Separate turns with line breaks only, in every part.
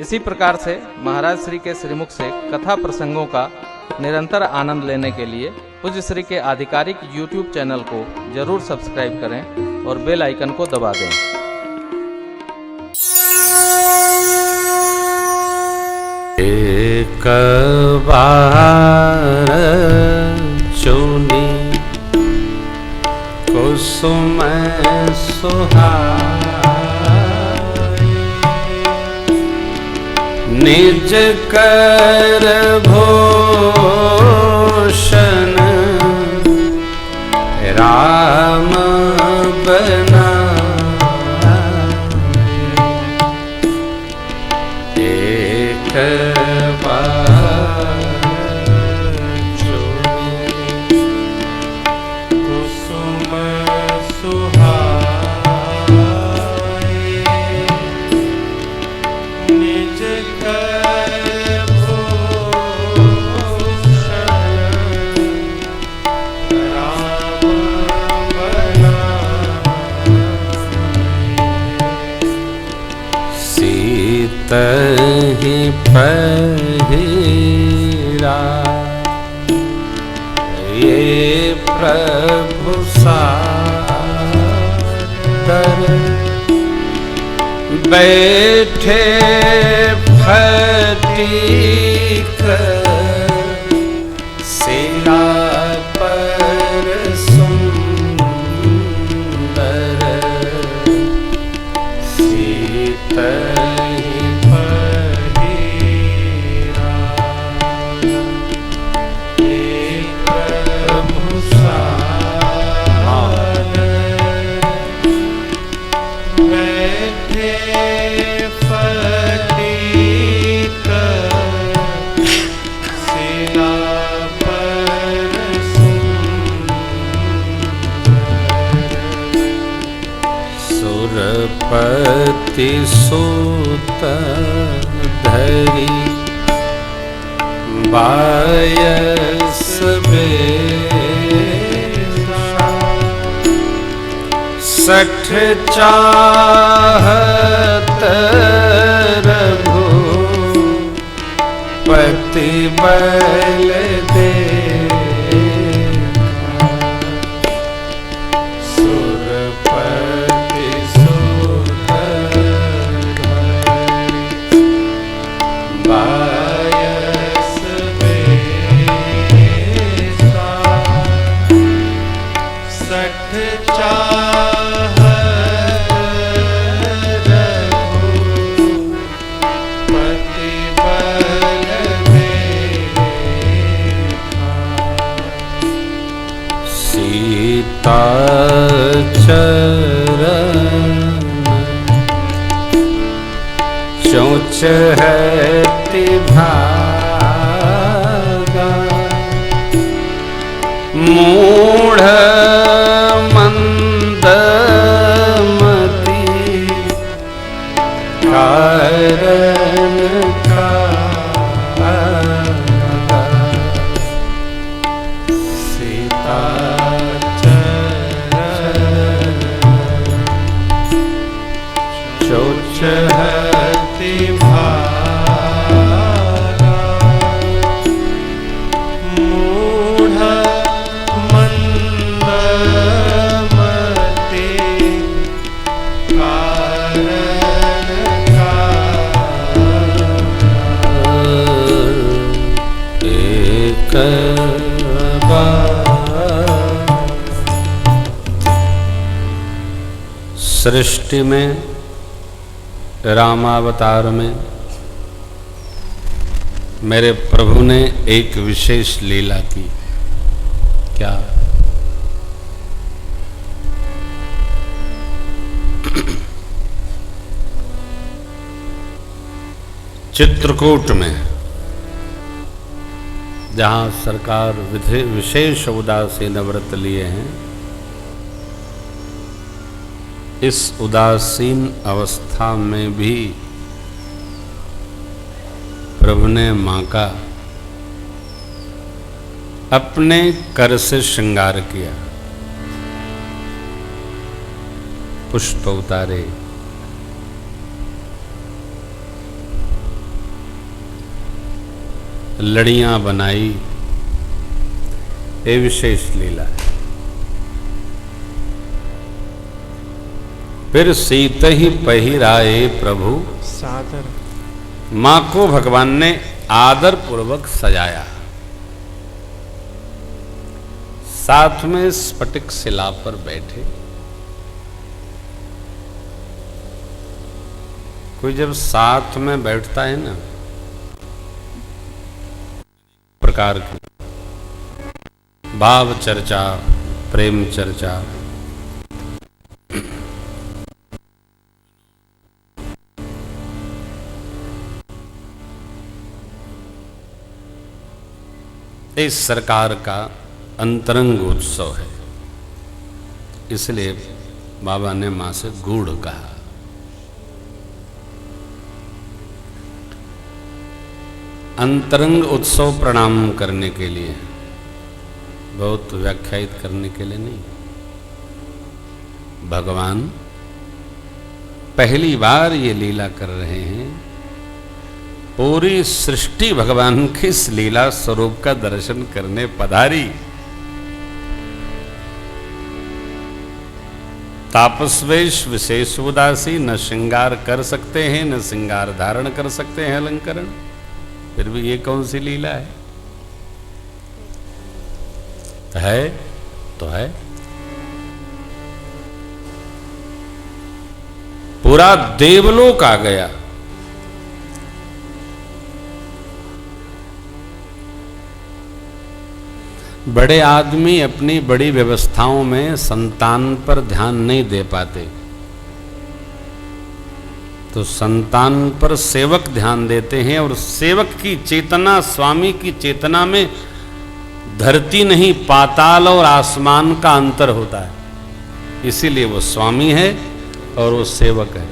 इसी प्रकार से महाराज श्री के श्रीमुख से कथा प्रसंगों का निरंतर आनंद लेने के लिए पूज्य श्री के आधिकारिक YouTube चैनल को जरूर सब्सक्राइब करें और बेल आइकन को दबा दें।
एक बार चुनी कुसुम सुहाई, निज कर भूषण राम बनाए। एक बार चुनी कुसुम सुहाई, निज कर भूषण राम बनाए। सीता ही पहिरा ये प्रभु सादर, बैठे फटीक सिला पर सुंदर। सीता सुरपति सुत धरी बायस बेशा, 60 चाहत रघुपति बल दे। चरण चोच है तिभागा, मूढ़ मंदमती कारण का। सीता चोच हति भागा, मूढ़ मंदमती कारण का। एक सृष्टि में रामावतार में मेरे प्रभु ने एक विशेष लीला की। क्या? चित्रकूट में जहां सरकार विशेष उदासीन व्रत लिए हैं, इस उदासीन अवस्था में भी प्रभु ने मां का अपने कर से श्रृंगार किया, पुष्प उतारे, लड़ियां बनाई, ये विशेष लीला है। फिर सीत ही पहिराए प्रभु
सादर,
मां को भगवान ने आदर पूर्वक सजाया। साथ में स्फटिक शिला पर बैठे। कोई जब साथ में बैठता है ना, प्रकार की भाव चर्चा, प्रेम चर्चा, इस सरकार का अंतरंग उत्सव है। इसलिए बाबा ने मां से गूढ़ कहा। अंतरंग उत्सव प्रणाम करने के लिए, बहुत व्याख्यायित करने के लिए नहीं। भगवान पहली बार ये लीला कर रहे हैं। पूरी सृष्टि भगवान की इस लीला स्वरूप का दर्शन करने पधारी। तापसवेश विशेष उदासी, न श्रृंगार कर सकते हैं, न श्रृंगार धारण कर सकते हैं अलंकरण। फिर भी ये कौन सी लीला है? तो है पूरा देवलोक आ गया। बड़े आदमी अपनी बड़ी व्यवस्थाओं में संतान पर ध्यान नहीं दे पाते, तो संतान पर सेवक ध्यान देते हैं। और सेवक की चेतना स्वामी की चेतना में धरती नहीं, पाताल और आसमान का अंतर होता है। इसीलिए वो स्वामी है और वो सेवक है।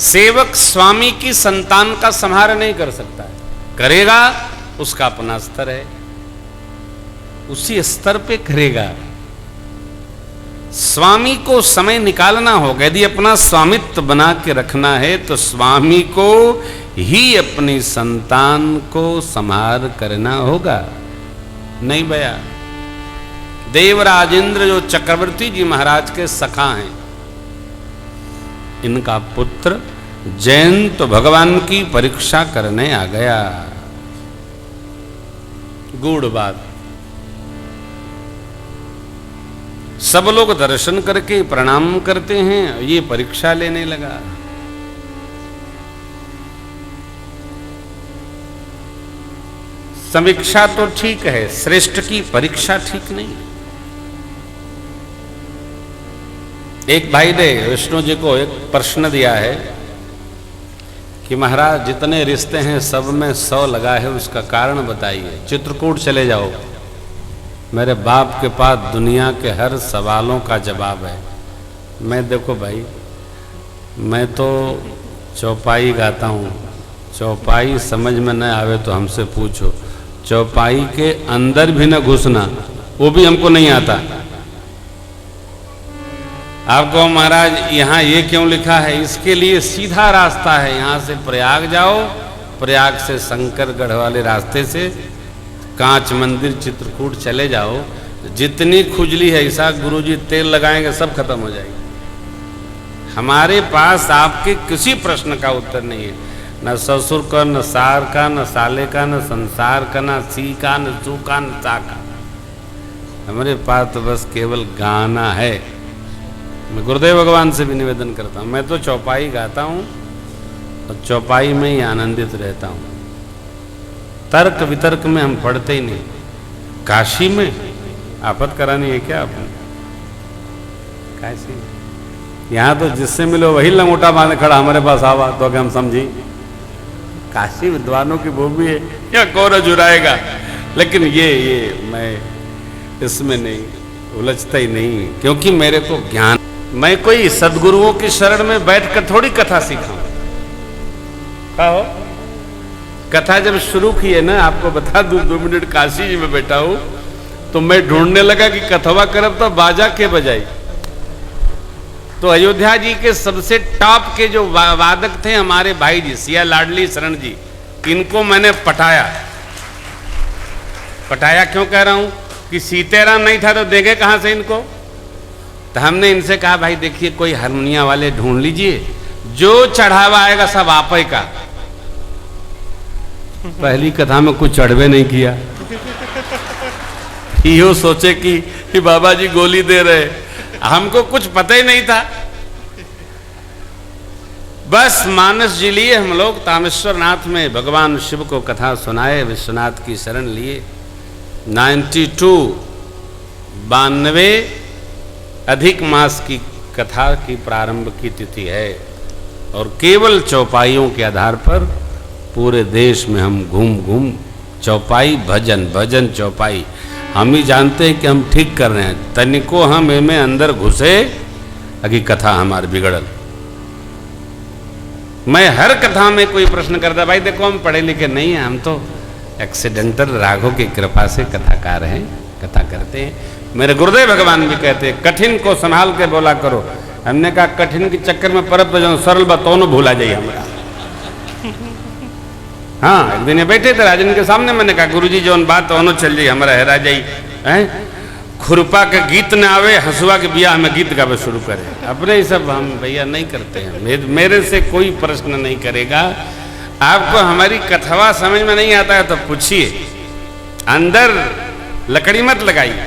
सेवक स्वामी की संतान का संहार नहीं कर सकता है, करेगा उसका अपना स्तर है, उसी स्तर पे करेगा। स्वामी को समय निकालना होगा। यदि अपना स्वामित्व बना के रखना है तो स्वामी को ही अपनी संतान को संहार करना होगा। नहीं भैया, देवराजेंद्र जो चक्रवर्ती जी महाराज के सखा हैं, इनका पुत्र जयंत तो भगवान की परीक्षा करने आ गया। गूढ़ बात। सब लोग दर्शन करके प्रणाम करते हैं, ये परीक्षा लेने लगा। समीक्षा तो ठीक है, श्रेष्ठ की परीक्षा ठीक नहीं। एक भाई ने विष्णु जी को एक प्रश्न दिया है कि महाराज जितने रिश्ते हैं सब में 100 लगा है, उसका कारण बताइए। चित्रकूट चले जाओ, मेरे बाप के पास दुनिया के हर सवालों का जवाब है। मैं देखो भाई, मैं तो चौपाई गाता हूँ, चौपाई समझ में न आवे तो हमसे पूछो। चौपाई के अंदर भी न घुसना, वो भी हमको नहीं आता। आपको महाराज यहाँ ये क्यों लिखा है? इसके लिए सीधा रास्ता है, यहाँ से प्रयाग जाओ, प्रयाग से शंकरगढ़ वाले रास्ते से कांच मंदिर चित्रकूट चले जाओ। जितनी खुजली है ऐसा गुरुजी तेल लगाएंगे सब खत्म हो जाएगी। हमारे पास आपके किसी प्रश्न का उत्तर नहीं है, न ससुर का, न सार का, न साले का, न संसार का, न सी का, न सू का, न सा का। हमारे पास तो बस केवल गाना है। मैं गुरुदेव भगवान से भी निवेदन करता हूँ, मैं तो चौपाई गाता हूँ और चौपाई में ही आनंदित रहता हूँ। तर्क वितर्क में हम पढ़ते ही नहीं। काशी में आफत करानी है क्या आपने? काशी यहाँ तो जिससे मिलो वही लंगोटा बांधे खड़ा हमारे पास आवा तो क्या हम समझी? काशी विद्वानों की भूमि है, या कौन जुराएगा। लेकिन ये मैं इसमें नहीं उलझता ही नहीं, क्योंकि मेरे को ज्ञान। मैं कोई सदगुरुओं की शरण में बैठकर थोड़ी कथा सीखा। हो कथा जब शुरू की है ना, आपको बता दूं, 2 मिनट काशी जी में बैठा हूं तो मैं ढूंढने लगा कि कथवा करब तो बाजा के बजाई। तो अयोध्या जी के सबसे टॉप के जो वादक थे हमारे भाई जी सिया लाडली शरण जी, इनको मैंने पटाया। पटाया क्यों कह रहा हूं कि सीतेराम नहीं था तो देंगे कहां से इनको। तो हमने इनसे कहा भाई देखिए कोई हारमोनिया वाले ढूंढ लीजिए, जो चढ़ावा आएगा सब आप ही का। पहली कथा में कुछ चढ़वे नहीं किया, यो सोचे कि बाबा जी गोली दे रहे, हमको कुछ पता ही नहीं था। बस मानस जी लिए हम लोग तामेश्वर नाथ में भगवान शिव को कथा सुनाए, विश्वनाथ की शरण लिए। 92 अधिक मास की कथा की प्रारंभ की तिथि है और केवल चौपाइयों के आधार पर पूरे देश में हम घूम घूम चौपाई भजन भजन चौपाई, हम ही जानते हैं कि हम ठीक कर रहे हैं। तनिको हम में अंदर घुसे अगी कथा हमारी बिगड़ल। मैं हर कथा में कोई प्रश्न करता, भाई देखो हम पढ़े लिखे नहीं हैं, हम तो एक्सीडेंटल राघव की कृपा से कथाकार हैं, कथा करते हैं। मेरे गुरुदेव भगवान भी कहते हैं कठिन को संभाल के बोला करो। हमने कहा कठिन के चक्कर में परब जो सरल बतौनो भूला जाइए हमारा। हाँ, एक दिन ये बैठे थे राजन के सामने, मैंने कहा गुरुजी जो बात ओनो चल जाइए हमारा हेरा जाई है। खुरपा के गीत न आवे, हंसुआ के बियाह में गीत गावे शुरू करे। अपने ही सब हम भैया नहीं करते हैं। मेरे से कोई प्रश्न नहीं करेगा। आपको हमारी कथवा समझ में नहीं आता है तो पूछिए, अंदर लकड़ी मत लगाइए।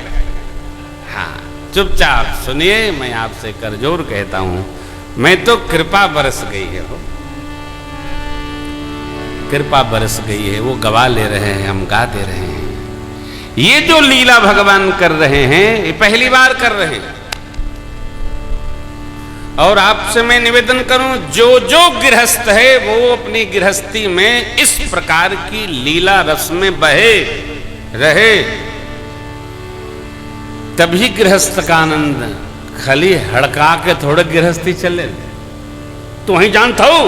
हाँ, चुपचाप सुनिए। मैं आपसे करजोर कहता हूं, मैं तो कृपा बरस गई है, वो कृपा बरस गई है, वो गवा ले रहे हैं, हम गा दे रहे हैं। ये जो लीला भगवान कर रहे हैं ये पहली बार कर रहे हैं। और आपसे मैं निवेदन करूं, जो जो गृहस्थ है वो अपनी गृहस्थी में इस प्रकार की लीला रस में बहे रहे, तभी गृहस्थ का आनंद। खाली हड़का के थोड़े गृहस्थी चले तू ही जानता हो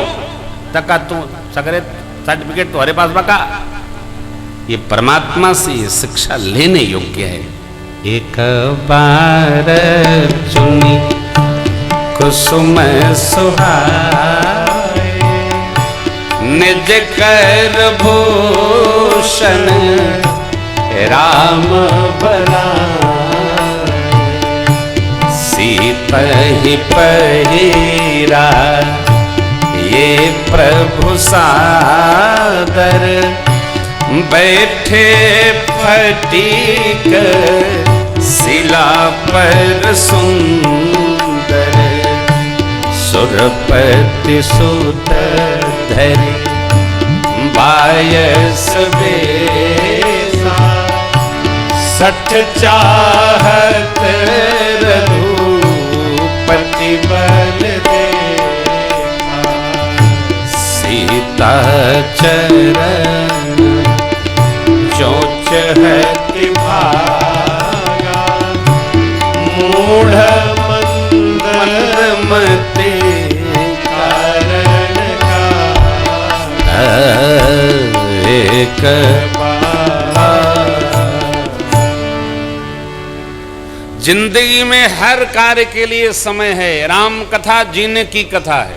तका तू सगरे सर्टिफिकेट तुम्हारे पास बका। ये परमात्मा से ये शिक्षा लेने योग्य है। एक बार चुनी कुसुम सुहाए, निज कर भूषण राम बनाए। सीता ही पहिरा ये प्रभु सादर, बैठे फटीक शिला पर सुंदर। सुरपति सुत धरि बायस बेसा, सठ चाहत रघुपति बल देखा। सीता चरण जो चहति भागा, मूढ़ मंद मते कारण का। एक जिंदगी में हर कार्य के लिए समय है। राम कथा जीने की कथा है।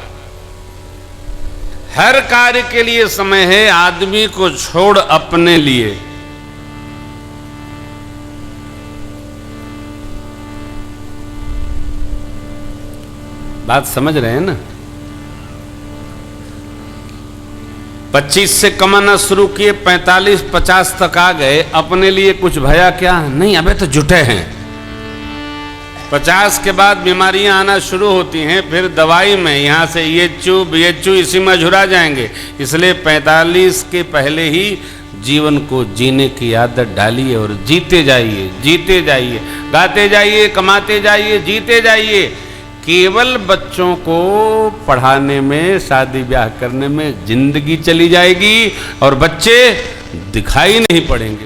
हर कार्य के लिए समय है, आदमी को छोड़ अपने लिए। बात समझ रहे हैं ना? 25 से कमाना शुरू किए, 45-50 तक आ गए, अपने लिए कुछ भया क्या? नहीं, अबे तो जुटे हैं। 50 के बाद बीमारियां आना शुरू होती हैं, फिर दवाई में यहाँ से ये चू इसी में झुरा जाएंगे। इसलिए 45 के पहले ही जीवन को जीने की आदत डालिए और जीते जाइए, जीते जाइए, गाते जाइए, कमाते जाइए, जीते जाइए। केवल बच्चों को पढ़ाने में, शादी ब्याह करने में जिंदगी चली जाएगी और बच्चे दिखाई नहीं पड़ेंगे।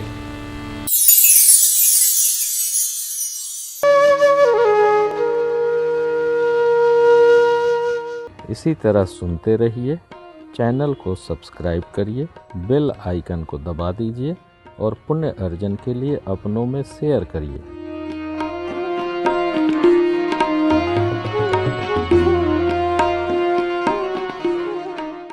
इसी तरह सुनते रहिए। चैनल को सब्सक्राइब करिए, बेल आइकन को दबा दीजिए और पुण्य अर्जन के लिए अपनों में शेयर करिए।